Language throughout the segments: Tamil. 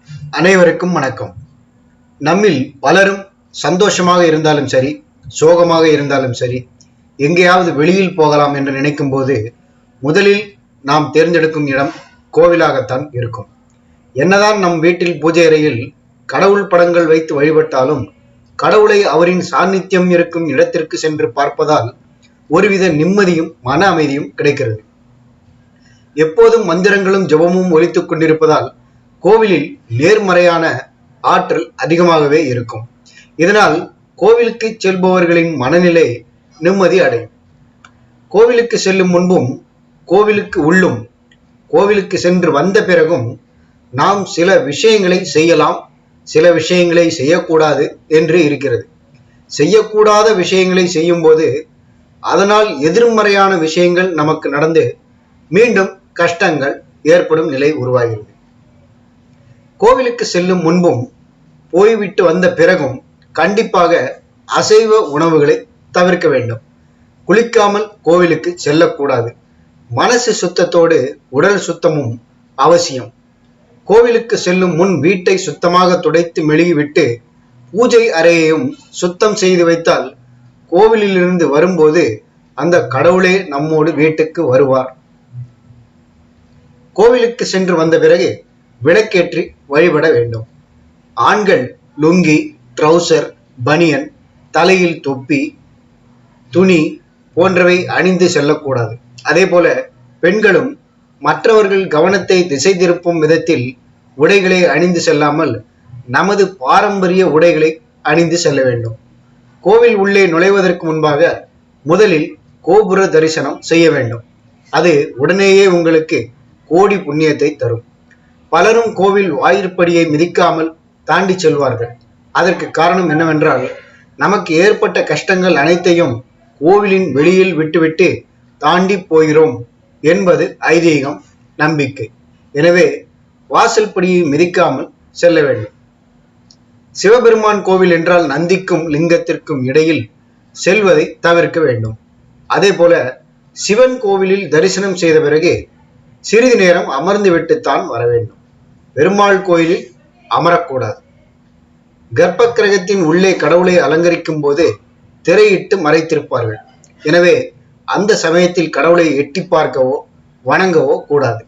அனைவருக்கும் வணக்கம். நம்மில் பலரும் சந்தோஷமாக இருந்தாலும் சரி, சோகமாக இருந்தாலும் சரி, எங்கேயாவது வெளியில் போகலாம் என்று நினைக்கும் போது முதலில் நாம் தேர்ந்தெடுக்கும் இடம் கோவிலாகத்தான் இருக்கும். என்னதான் நம் வீட்டில் பூஜை அறையில் கடவுள் படங்கள் வைத்து வழிபட்டாலும் கடவுளை அவரின் சாநித்தியம் இருக்கும் இடத்திற்கு சென்று பார்ப்பதால் ஒருவித நிம்மதியும் மன அமைதியும் கிடைக்கிறது. எப்போதும் மந்திரங்களும் ஜெபமும் ஒலித்துக் கொண்டிருப்பதால் கோவிலில் நேர்மறையான ஆற்றல் அதிகமாகவே இருக்கும். இதனால் கோவிலுக்கு செல்பவர்களின் மனநிலை நிம்மதி அடையும். கோவிலுக்கு செல்லும் முன்பும் கோவிலுக்கு உள்ளும் கோவிலுக்கு சென்று வந்த பிறகும் நாம் சில விஷயங்களை செய்யலாம், சில விஷயங்களை செய்யக்கூடாது என்று இருக்கிறது. செய்யக்கூடாத விஷயங்களை செய்யும் போது அதனால் எதிர்மறையான விஷயங்கள் நமக்கு நடந்து மீண்டும் கஷ்டங்கள் ஏற்படும் நிலை உருவாகிறது. கோவிலுக்கு செல்லும் முன்பும் போய்விட்டு வந்த பிறகும் கண்டிப்பாக அசைவ உணவுகளை தவிர்க்க வேண்டும். குளிக்காமல் கோவிலுக்கு செல்லக்கூடாது. மனசு சுத்தத்தோடு உடல் சுத்தமும் அவசியம். கோவிலுக்கு செல்லும் முன் வீட்டை சுத்தமாக துடைத்து மெழுகிவிட்டு பூஜை அறையையும் சுத்தம் செய்து வைத்தால் கோவிலிலிருந்து வரும்போது அந்த கடவுளே நம்மோடு வீட்டுக்கு வருவார். கோவிலுக்கு சென்று வந்த பிறகு விளக்கேற்றி வழிபட வேண்டும். ஆண்கள் லுங்கி, ட்ரௌசர், பனியன், தலையில் தொப்பி, துணி போன்றவை அணிந்து செல்லக்கூடாது. அதே போல பெண்களும் மற்றவர்கள் கவனத்தை திசை திருப்பும் விதத்தில் உடைகளை அணிந்து செல்லாமல் நமது பாரம்பரிய உடைகளை அணிந்து செல்ல வேண்டும். கோவில் உள்ளே நுழைவதற்கு முன்பாக முதலில் கோபுர தரிசனம் செய்ய வேண்டும். அது உடனேயே உங்களுக்கு கோடி புண்ணியத்தை தரும். பலரும் கோவில் வாயிற்படியை மிதிக்காமல் தாண்டி செல்வார்கள். அதற்கு காரணம் என்னவென்றால், நமக்கு ஏற்பட்ட கஷ்டங்கள் அனைத்தையும் கோவிலின் வெளியில் விட்டுவிட்டு தாண்டி போகிறோம் என்பது ஐதீகம், நம்பிக்கை. எனவே வாசல் படியை மிதிக்காமல் செல்ல வேண்டும். சிவபெருமான் கோவில் என்றால் நந்திக்கும் லிங்கத்திற்கும் இடையில் செல்வதை தவிர்க்க வேண்டும். அதே போல சிவன் கோவிலில் தரிசனம் செய்த பிறகு சிறிது நேரம் அமர்ந்து விட்டுத்தான் வர வேண்டும். பெருமாள் கோயிலில் அமரக்கூடாது. கர்ப்ப கிரகத்தின் உள்ளே கடவுளை அலங்கரிக்கும் போது திரையிட்டு மறைத்திருப்பார்கள். எனவே அந்த சமயத்தில் கடவுளை எட்டி பார்க்கவோ வணங்கவோ கூடாது.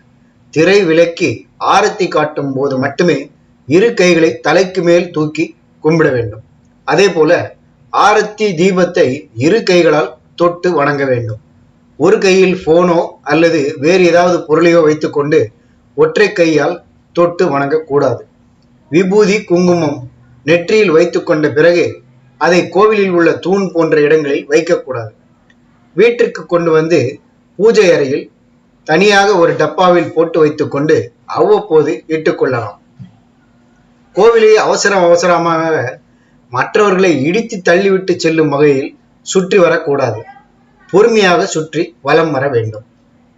திரை விலக்கி ஆரத்தி காட்டும் போது மட்டுமே இரு கைகளை தலைக்கு மேல் தூக்கி கும்பிட வேண்டும். அதே போல ஆரத்தி தீபத்தை இரு கைகளால் தொட்டு வணங்க வேண்டும். ஒரு கையில் போனோ அல்லது வேறு ஏதாவது பொருளையோ வைத்துக்கொண்டு ஒற்றை கையால் தொட்டு வணங்கக்கூடாது. விபூதி, குங்குமம் நெற்றியில் வைத்து கொண்ட பிறகு அதை கோவிலில் உள்ள தூண் போன்ற இடங்களில் வைக்கக்கூடாது. வீட்டிற்கு கொண்டு வந்து பூஜை அறையில் தனியாக ஒரு டப்பாவில் போட்டு வைத்துக்கொண்டு அவ்வப்போது இட்டுக்கொள்ளலாம். கோவிலை அவசரமாக மற்றவர்களை இடித்து தள்ளிவிட்டு செல்லும் வகையில் சுற்றி வரக்கூடாது. பொறுமையாக சுற்றி வலம் வர வேண்டும்.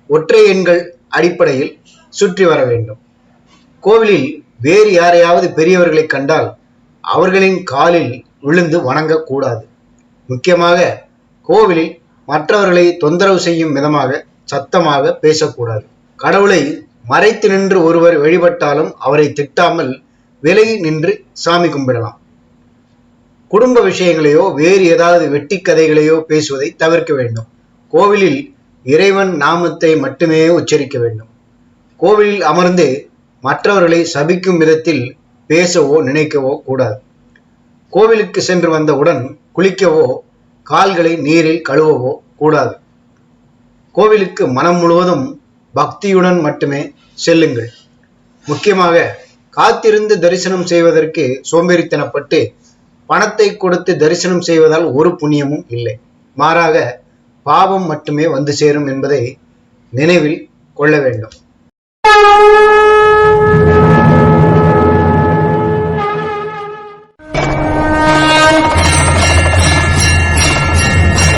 ஒற்றை எண்கள் அடிப்படையில் சுற்றி வர வேண்டும். கோவிலில் வேறு யாரையாவது பெரியவர்களை கண்டால் அவர்களின் காலில் விழுந்து வணங்கக்கூடாது. முக்கியமாக கோவிலில் மற்றவர்களை தொந்தரவு செய்யும் விதமாக சத்தமாக பேசக்கூடாது. கடவுளை மறைத்து நின்று ஒருவர் வழிபட்டாலும் அவரை திட்டாமல் விலகி நின்று சாமி கும்பிடலாம். குடும்ப விஷயங்களையோ வேறு ஏதாவது வெட்டி கதைகளையோ பேசுவதை தவிர்க்க வேண்டும். கோவிலில் இறைவன் நாமத்தை மட்டுமே உச்சரிக்க வேண்டும். கோவிலில் அமர்ந்து மற்றவர்களை சபிக்கும் விதத்தில் பேசவோ நினைக்கவோ கூடாது. கோவிலுக்கு சென்று வந்தவுடன் குளிக்கவோ கால்களை நீரில் கழுவவோ கூடாது. கோவிலுக்கு மனம் முழுவதும் பக்தியுடன் மட்டுமே செல்லுங்கள். முக்கியமாக காத்திருந்து தரிசனம் செய்வதற்கு சோம்பேறித்தனப்பட்டு பணத்தை கொடுத்து தரிசனம் செய்வதால் ஒரு புண்ணியமும் இல்லை. மாறாக பாவம் மட்டுமே வந்து சேரும் என்பதை நினைவில் கொள்ள வேண்டும்.